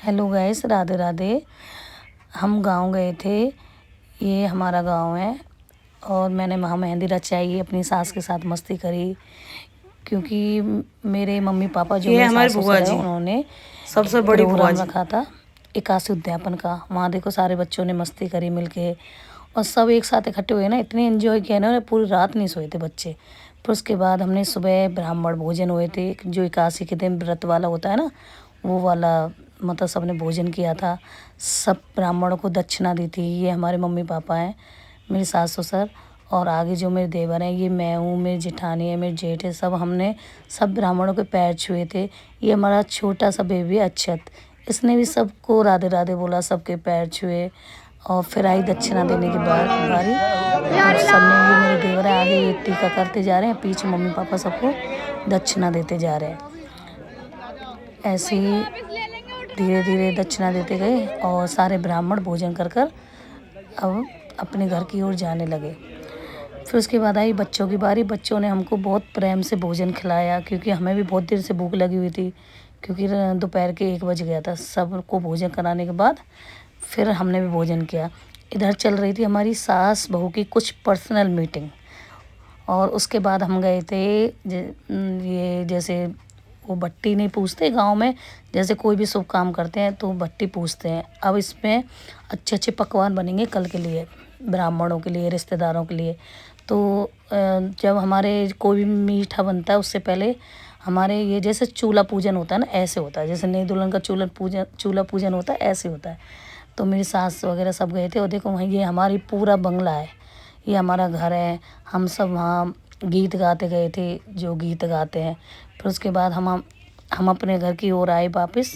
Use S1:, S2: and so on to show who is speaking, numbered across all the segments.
S1: Hello guys, Radhe Radhe. हम गांव गए थे। ये हमारा गांव है और मैंने वहाँ मेहंदी रचाई, अपनी सास के साथ मस्ती करी। क्योंकि मेरे मम्मी पापा जो मेरे
S2: हमारी
S1: सास
S2: बुआ
S1: ससुर है
S2: जी
S1: उन्होंने
S2: सबसे बड़ी बुआ
S1: प्रोग्राम
S2: जी।
S1: रखा था एकादशी उद्यापन का। वहाँ देखो सारे बच्चों ने मस्ती करी मिलके और सब एक साथ इकट्ठे हुए ना, इतने एंजॉय किया ना, पूरी रात नहीं सोए थे बच्चे। फिर उसके बाद हमने सुबह ब्राह्मण भोजन हुए थे, जो एकादशी के दिन व्रत वाला होता है ना, वो वाला मतलब सबने भोजन किया था। सब ब्राह्मणों को दक्षिणा दी थी। ये हमारे मम्मी पापा हैं, मेरी सास ससुर और आगे जो मेरे देवर हैं, ये मैं हूँ, मेरी जेठानी है, मेरे जेठ है, सब हमने सब ब्राह्मणों के पैर छुए थे। ये हमारा छोटा सा बेबी अक्षत, इसने भी सबको राधे राधे बोला, सबके पैर छुए। और फिर आई दक्षिणा देने की बारी और सबने, ये मेरे देवर है आगे, ये टीका करते जा रहे हैं, पीछे मम्मी पापा सबको दक्षिणा देते जा रहे हैं। ऐसे ही धीरे धीरे दक्षिणा देते गए और सारे ब्राह्मण भोजन कर कर अब अपने घर की ओर जाने लगे। फिर उसके बाद आई बच्चों की बारी। बच्चों ने हमको बहुत प्रेम से भोजन खिलाया, क्योंकि हमें भी बहुत देर से भूख लगी हुई थी, क्योंकि दोपहर के 1 बज गया था। सबको भोजन कराने के बाद फिर हमने भी भोजन किया। इधर चल रही थी हमारी सास बहू की कुछ पर्सनल मीटिंग। और उसके बाद हम गए थे ये जैसे वो भट्टी नहीं पूछते गांव में, जैसे कोई भी शुभ काम करते हैं तो भट्टी पूछते हैं। अब इसमें अच्छे अच्छे पकवान बनेंगे कल के लिए, ब्राह्मणों के लिए, रिश्तेदारों के लिए। तो जब हमारे कोई भी मीठा बनता है उससे पहले हमारे ये जैसे चूल्हा पूजन होता है ना, ऐसे होता है जैसे नई दुल्हन का चूल्हा पूजन होता है, ऐसे होता है। तो मेरी सास वगैरह सब गए थे और देखो वहीं ये हमारी पूरा बंगला है, ये हमारा घर है। हम सब वहाँ गीत गाते गए थे, जो गीत गाते हैं। फिर उसके बाद हम अपने घर की ओर आए वापस।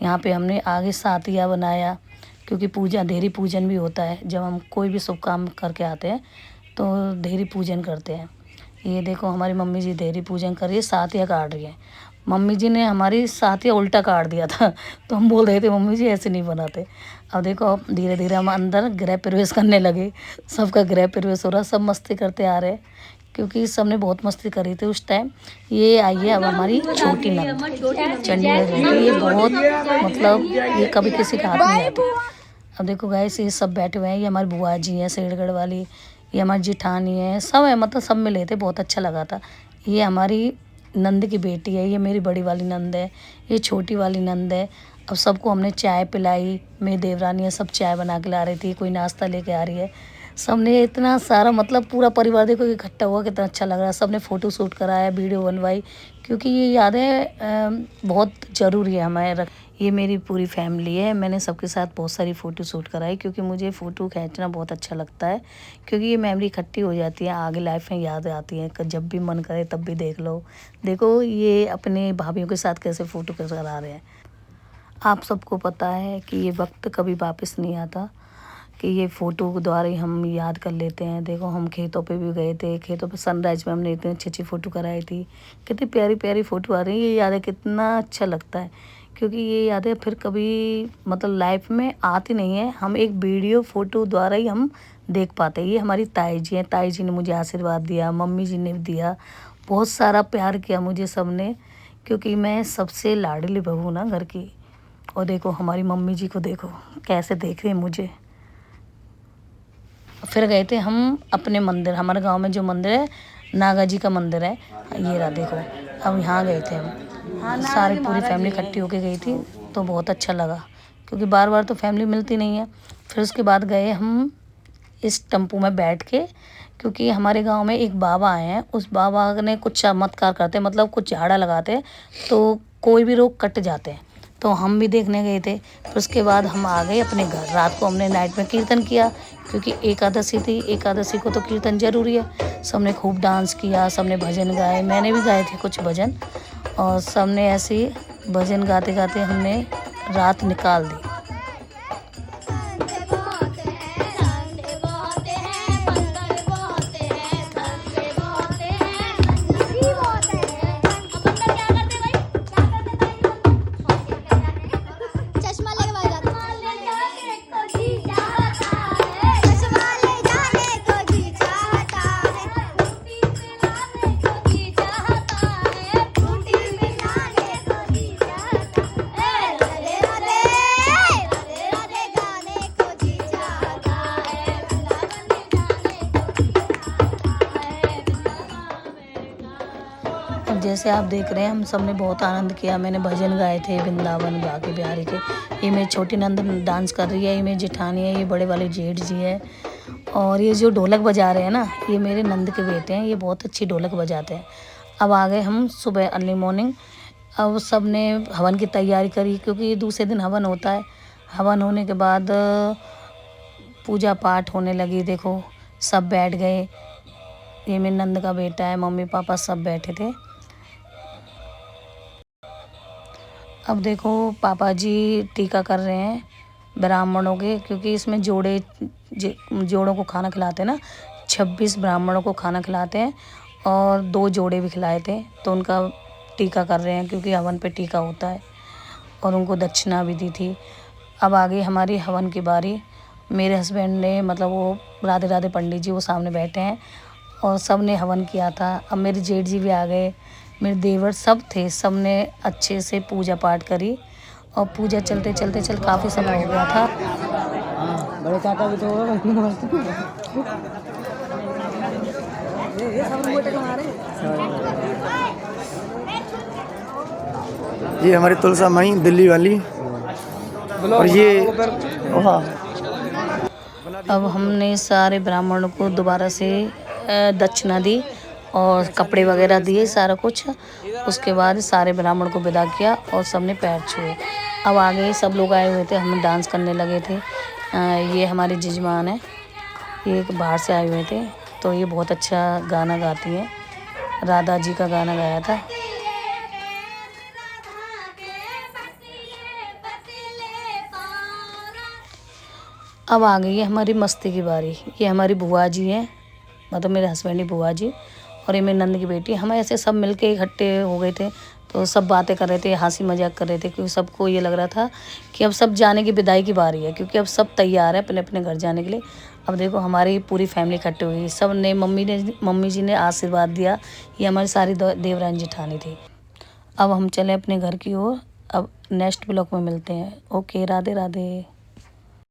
S1: यहाँ पे हमने आगे सातिया बनाया, क्योंकि पूजा देहरी पूजन भी होता है। जब हम कोई भी शुभ काम करके आते हैं तो देहरी पूजन करते हैं। ये देखो हमारी मम्मी जी देहरी पूजन कर रही है, सातिया काट रही है। मम्मी जी ने हमारी सातिया उल्टा काट दिया था तो हम बोल रहे थे मम्मी जी ऐसे नहीं बनाते। अब देखो अब धीरे धीरे हम अंदर गृह प्रवेश करने लगे। सबका गृह प्रवेश हो रहा, सब मस्ती करते आ रहे, क्योंकि सबने बहुत मस्ती करी थी उस टाइम। ये आई है अब हमारी छोटी नंद, चंडीगढ़ रहती है। ये बहुत मतलब ये कभी किसी का हाथ नहीं आती। अब देखो गाइस ये सब बैठे हुए हैं, ये हमारी बुआ जी हैं शेरगढ़ वाली, ये हमारी जेठानी है, सब है, मतलब सब मिले थे, बहुत अच्छा लगा था। ये हमारी नंद की बेटी है, ये मेरी बड़ी वाली नंद है, ये छोटी वाली नंद है। अब सबको हमने चाय पिलाई, मेरी देवरानी है, सब चाय बना के ला रही थी, कोई नाश्ता लेके आ रही है। सबने इतना सारा मतलब पूरा परिवार देखो इकट्ठा हुआ, कितना अच्छा लग रहा है। सबने फ़ोटो शूट कराया, वीडियो बनवाई, क्योंकि ये यादें बहुत ज़रूरी है हमें। ये मेरी पूरी फैमिली है, मैंने सबके साथ बहुत सारी फ़ोटो शूट कराई, क्योंकि मुझे फ़ोटो खींचना बहुत अच्छा लगता है। क्योंकि ये मेमोरी इकट्ठी हो जाती है, आगे लाइफ में याद आती है, जब भी मन करे तब भी देख लो। देखो ये अपने भाभीयों के साथ कैसे फ़ोटो करा रहे हैं। आप सबको पता है कि ये वक्त कभी वापस नहीं आता, कि ये फ़ोटो के द्वारा ही हम याद कर लेते हैं। देखो हम खेतों पे भी गए थे, खेतों पे सनराइज में हमने इतनी अच्छी अच्छी फ़ोटो कराई थी, कितनी प्यारी प्यारी फ़ोटो आ रही है। ये यादें कितना अच्छा लगता है, क्योंकि ये यादें फिर कभी मतलब लाइफ में आती नहीं है, हम एक वीडियो फ़ोटो द्वारा ही हम देख पाते हैं। ये हमारी ताई जी हैं, ताई जी ने मुझे आशीर्वाद दिया, मम्मी जी ने भी दिया, बहुत सारा प्यार किया मुझे सब ने, क्योंकि मैं सबसे लाडली बहू हूँ ना घर की। और देखो हमारी मम्मी जी को देखो कैसे देख रही हैं मुझे। फिर गए थे हम अपने मंदिर, हमारे गांव में जो मंदिर है नागा जी का मंदिर है, ये रहा देखो। अब यहाँ गए थे हम, सारी पूरी फैमिली इकट्ठी होके गई थी, तो बहुत अच्छा लगा, क्योंकि बार बार तो फैमिली मिलती नहीं है। फिर उसके बाद गए हम इस टेम्पू में बैठ के, क्योंकि हमारे गांव में एक बाबा आए हैं, उस बाबा ने कुछ चमत्कार करते, मतलब कुछ झाड़ा लगाते तो कोई भी रोग कट जाते हैं। तो हम भी देखने गए थे। फिर उसके बाद हम आ गए अपने घर। रात को हमने नाइट में कीर्तन किया, क्योंकि एकादशी थी, एकादशी को तो कीर्तन जरूरी है। सबने खूब डांस किया, सबने भजन गाए, मैंने भी गाए थे कुछ भजन, और सबने ऐसे ही भजन गाते गाते हमने रात निकाल दी। जैसे आप देख रहे हैं हम सब ने बहुत आनंद किया। मैंने भजन गाए थे वृंदावन बाके बिहारी के। ये मेरी छोटी नंद डांस कर रही है, ये मेरी जेठानी है, ये बड़े वाले जेठ जी है। और ये जो ढोलक बजा रहे हैं ना, ये मेरे नंद के बेटे हैं, ये बहुत अच्छी ढोलक बजाते हैं। अब आ गए हम सुबह अर्ली मॉर्निंग। अब सब ने हवन की तैयारी करी, क्योंकि दूसरे दिन हवन होता है। हवन होने के बाद पूजा पाठ होने लगी। देखो सब बैठ गए, ये मेरे नंद का बेटा है, मम्मी पापा सब बैठे थे। अब देखो पापा जी टीका कर रहे हैं ब्राह्मणों के, क्योंकि इसमें जोड़ों को खाना खिलाते हैं ना। 26 ब्राह्मणों को खाना खिलाते हैं और 2 जोड़े भी खिलाए थे, तो उनका टीका कर रहे हैं, क्योंकि हवन पे टीका होता है। और उनको दक्षिणा भी दी थी। अब आ गई हमारी हवन की बारी। मेरे हस्बैंड ने, मतलब वो राधे राधे पंडित जी, वो सामने बैठे हैं और सब ने हवन किया था। अब मेरे जेठ जी भी आ गए, मेरे देवर सब थे, सब ने अच्छे से पूजा पाठ करी। और पूजा चलते चलते काफ़ी समय हो गया था।
S2: बड़े चाचा भी तो ये हमारी तुलसा माई दिल्ली वाली, और ये
S1: अब हमने सारे ब्राह्मणों को दोबारा से दक्षिणा दी और कपड़े वगैरह दिए, सारा कुछ। उसके बाद सारे ब्राह्मण को विदा किया और सब ने पैर छुए। अब आगे सब लोग आए हुए थे, हम डांस करने लगे थे। ये हमारी जजमान है, ये बाहर से आए हुए थे, तो ये बहुत अच्छा गाना गाती हैं। राधा जी का गाना गाया था। अब आ गई है हमारी मस्ती की बारी। ये हमारी बुआ जी हैं, मतलब मेरे हस्बैंड की बुआ जी, और ये मेरे नंद की बेटी। हम ऐसे सब मिलके इकट्ठे हो गए थे, तो सब बातें कर रहे थे, हंसी मजाक कर रहे थे, क्योंकि सबको ये लग रहा था कि अब सब जाने की विदाई की बारी है, क्योंकि अब सब तैयार है अपने अपने घर जाने के लिए। अब देखो हमारी पूरी फैमिली इकट्ठी हुई, सब ने, मम्मी जी ने आशीर्वाद दिया। ये हमारी सारी देवरानी जेठानी थी। अब हम चले अपने घर की ओर। अब नेक्स्ट ब्लॉग में मिलते हैं। ओके, राधे राधे।